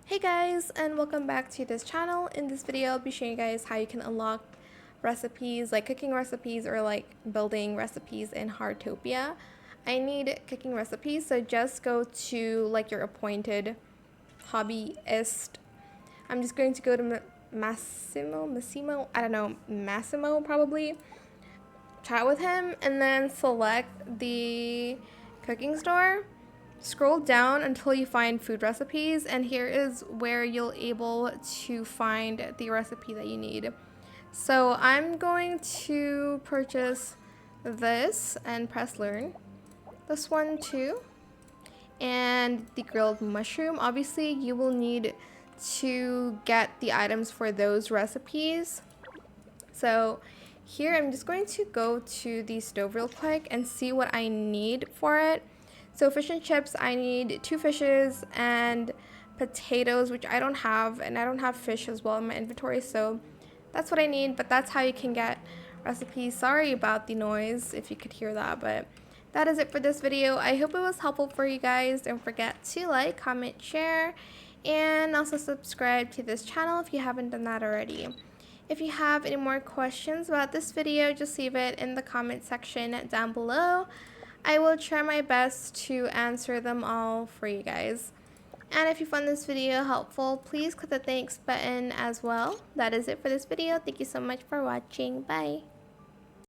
Hey guys, and welcome back to this channel. In this video I'll be showing you guys how you can unlock recipes, like cooking recipes or like building recipes in Heartopia. I need cooking recipes, so just go to like your appointed hobbyist. I'm just going to go to Massimo, I don't know, Massimo probably. Chat with him and then select the cooking store. Scroll down until you find food recipes, and here is where you'll able to find the recipe that you need. So I'm going to purchase this and press learn. This one too. And the grilled mushroom. Obviously you will need to get the items for those recipes. So here I'm just going to go to the stove real quick and see what I need for it. So fish and chips, I need 2 fishes and potatoes, which I don't have, and I don't have fish as well in my inventory, so that's what I need. But that's how you can get recipes. Sorry about the noise if you could hear that, but that is it for this video. I hope it was helpful for you guys. Don't forget to like, comment, share, and also subscribe to this channel if you haven't done that already. If you have any more questions about this video, just leave it in the comment section down below. I will try my best to answer them all for you guys. And if you found this video helpful, please click the thanks button as well. That is it for this video. Thank you so much for watching. Bye.